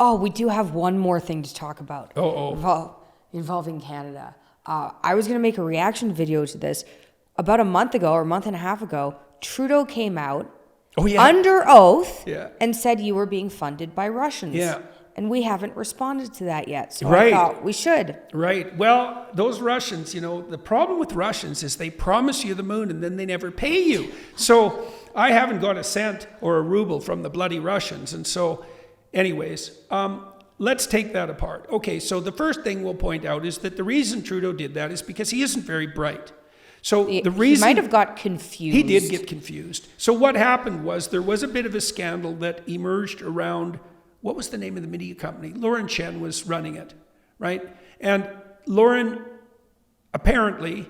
Oh, we do have one more thing to talk about. Involving Canada. I was going to make a reaction video to this. About a month ago or a month and a half ago, Trudeau came out under oath and said you were being funded by Russians. Yeah. And we haven't responded to that yet. So Right. I thought we should. Right. Well, those Russians, you know, the problem with Russians is they promise you the moon and then they never pay you. So I haven't got a cent or a ruble from the bloody Russians. And so anyways, let's take that apart. Okay, so the first thing we'll point out is that the reason Trudeau did that is because he isn't very bright. So the reason he might have got confused. He did get confused. So what happened was there was a bit of a scandal that emerged around, what was the name of the media company? Lauren Chen was running it, right? And Lauren apparently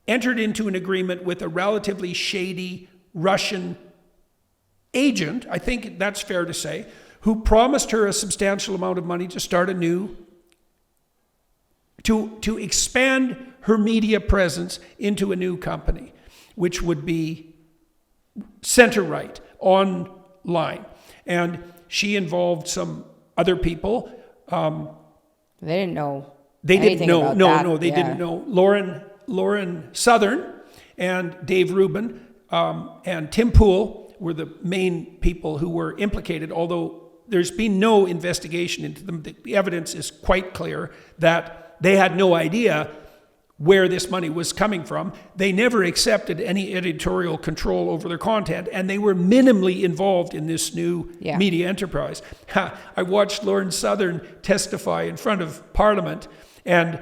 entered into an agreement with a relatively shady Russian agent, I think that's fair to say, who promised her a substantial amount of money to start to expand her media presence into a new company, which would be center-right, online. And she involved some other people. They didn't know. They didn't know. No, They didn't know. Lauren Southern and Dave Rubin and Tim Poole were the main people who were implicated, although there's been no investigation into them. The evidence is quite clear that they had no idea where this money was coming from. They never accepted any editorial control over their content, and they were minimally involved in this new media enterprise. I watched Lauren Southern testify in front of Parliament, and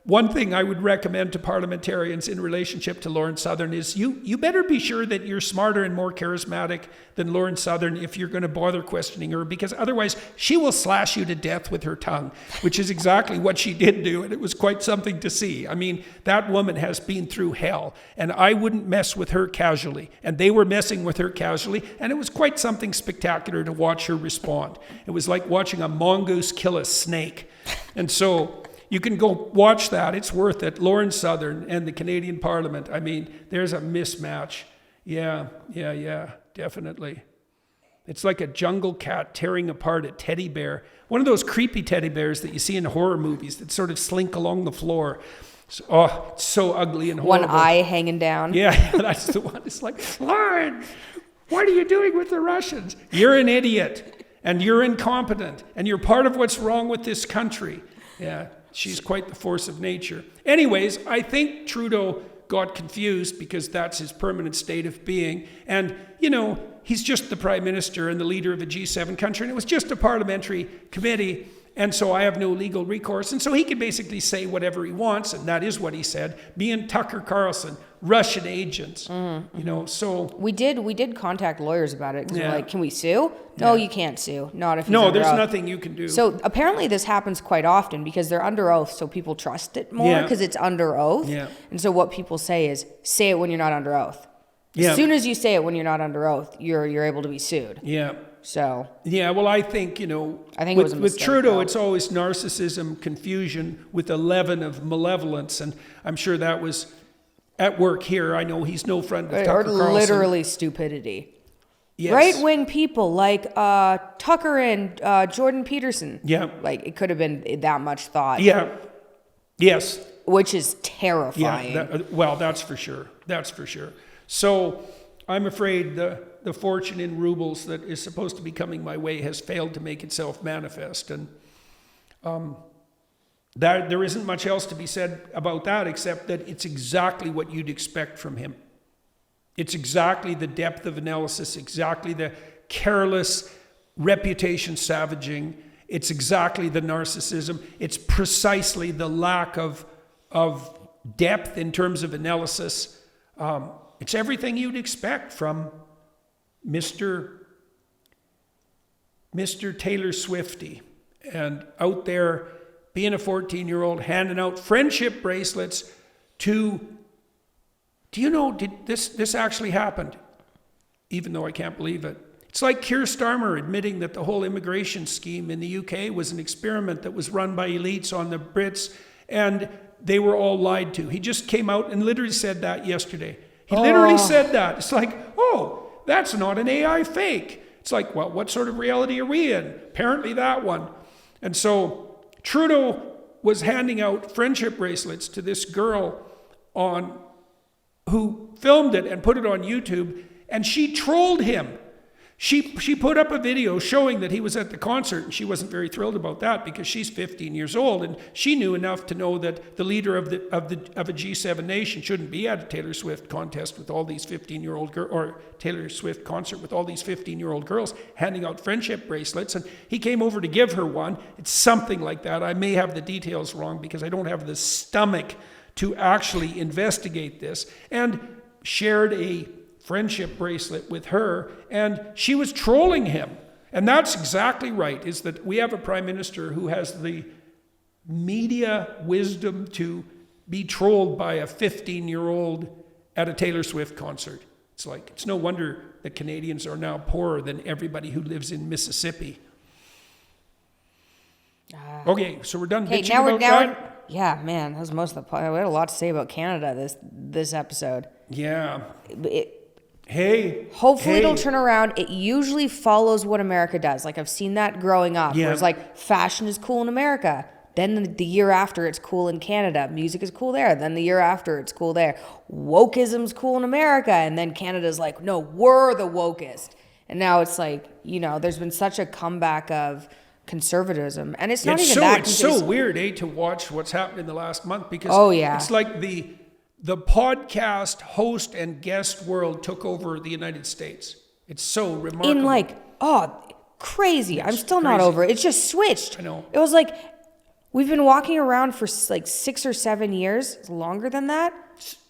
one thing I would recommend to parliamentarians in relationship to Lauren Southern is you better be sure that you're smarter and more charismatic than Lauren Southern if you're going to bother questioning her, because otherwise she will slash you to death with her tongue, which is exactly what she did do, and it was quite something to see. I mean, that woman has been through hell, and I wouldn't mess with her casually, and they were messing with her casually, and it was quite something spectacular to watch her respond. It was like watching a mongoose kill a snake. And so you can go watch that. It's worth it. Lauren Southern and the Canadian Parliament. I mean, there's a mismatch. Yeah, definitely. It's like a jungle cat tearing apart a teddy bear. One of those creepy teddy bears that you see in horror movies that sort of slink along the floor. It's so ugly and horrible. One eye hanging down. Yeah, that's the one. It's like, Lauren, what are you doing with the Russians? You're an idiot, and you're incompetent, and you're part of what's wrong with this country. Yeah. She's quite the force of nature. Anyways, I think Trudeau got confused because that's his permanent state of being. And, you know, he's just the prime minister and the leader of a G7 country, and it was just a parliamentary committee, and so I have no legal recourse. And so he can basically say whatever he wants, and that is what he said. Me and Tucker Carlson, Russian agents, you know, so. We did contact lawyers about it. 'Cause we're like, can we sue? No, you can't sue. Not if he's under there's oath. nothing you can do. So apparently this happens quite often because they're under oath, so people trust it more because it's under oath. Yeah. And so what people say is, say it when you're not under oath. Yeah. As soon as you say it when you're not under oath, you're able to be sued. Yeah. So. Yeah, well, I think, you know, I think it was a with mistake, Trudeau, though. it's always narcissism, confusion with a leaven of malevolence, and I'm sure that was at work here. I know he's no friend of Tucker Carlson. Literally stupidity. Yes. Right-wing people like Tucker and Jordan Peterson. Yeah. Like, it could have been that much thought. Yeah. Yes. Which is terrifying. Yeah. Well, that's for sure. That's for sure. So I'm afraid the fortune in rubles that is supposed to be coming my way has failed to make itself manifest. And there isn't much else to be said about that except that it's exactly what you'd expect from him. It's exactly the depth of analysis, exactly the careless reputation savaging. It's exactly the narcissism. It's precisely the lack of depth in terms of analysis. It's everything you'd expect from Mr. Taylor Swifty, and out there being a 14-year-old handing out friendship bracelets to, do you know, this actually happened, even though I can't believe it. It's like Keir Starmer admitting that the whole immigration scheme in the UK was an experiment that was run by elites on the Brits, and they were all lied to. He just came out and literally said that yesterday. He literally said that. It's like, oh, that's not an AI fake. It's like, well, what sort of reality are we in? Apparently that one. And so Trudeau was handing out friendship bracelets to this girl who filmed it and put it on YouTube, and she trolled him. She put up a video showing that he was at the concert, and she wasn't very thrilled about that because she's 15 years old, and she knew enough to know that the leader of a G7 nation shouldn't be at a Taylor Swift contest with all these 15-year-old girls, or Taylor Swift concert with all these 15-year-old girls handing out friendship bracelets. And he came over to give her one. It's something like that. I may have the details wrong because I don't have the stomach to actually investigate this, and shared a friendship bracelet with her, and she was trolling him. And that's exactly right, is that we have a prime minister who has the media wisdom to be trolled by a 15-year-old at a Taylor Swift concert. It's like, it's no wonder that Canadians are now poorer than everybody who lives in Mississippi. Okay, so we're done bitching about that? Yeah, man, that was most of the point. We had a lot to say about Canada this episode. Yeah. Hopefully it'll turn around. It usually follows what America does. Like, I've seen that growing up. Yeah. Where it's like, fashion is cool in America. Then the year after, it's cool in Canada. Music is cool there. Then the year after, it's cool there. Wokeism's cool in America. And then Canada's like, no, we're the wokest. And now it's like, there's been such a comeback of conservatism. And it's not even that. It's so weird, to watch what's happened in the last month, because it's like the podcast host and guest world took over the United States. It's so remarkable. Crazy. I'm still not over it. It's just switched. I know. It was like, we've been walking around for like 6 or 7 years. It's longer than that.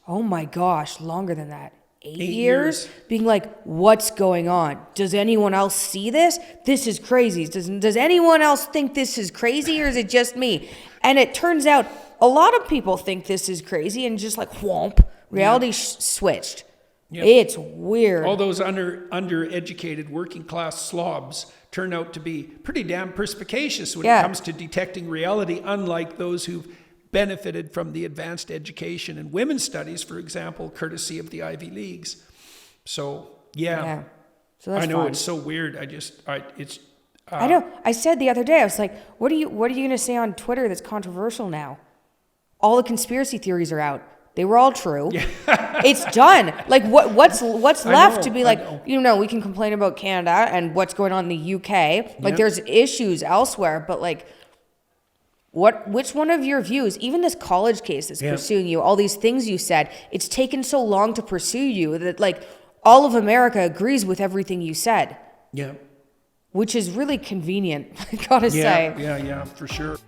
Oh my gosh, longer than that. 8 years? Being like, what's going on? Does anyone else see this? This is crazy. Does anyone else think this is crazy, or is it just me? And it turns out a lot of people think this is crazy, and just like, whomp, reality switched. Yep. It's weird. All those undereducated working class slobs turn out to be pretty damn perspicacious when it comes to detecting reality, unlike those who've benefited from the advanced education in women's studies, for example, courtesy of the Ivy Leagues. So, So that's fun. It's so weird. I know. I said the other day, I was like, what are you going to say on Twitter that's controversial now? All the conspiracy theories are out. They were all true. It's done. Like, what's left to be like, we can complain about Canada and what's going on in the UK. Like, there's issues elsewhere, but like, which one of your views, even this college case that's pursuing you, all these things you said, it's taken so long to pursue you that like all of America agrees with everything you said. Yeah. Which is really convenient, I gotta say. Yeah, for sure.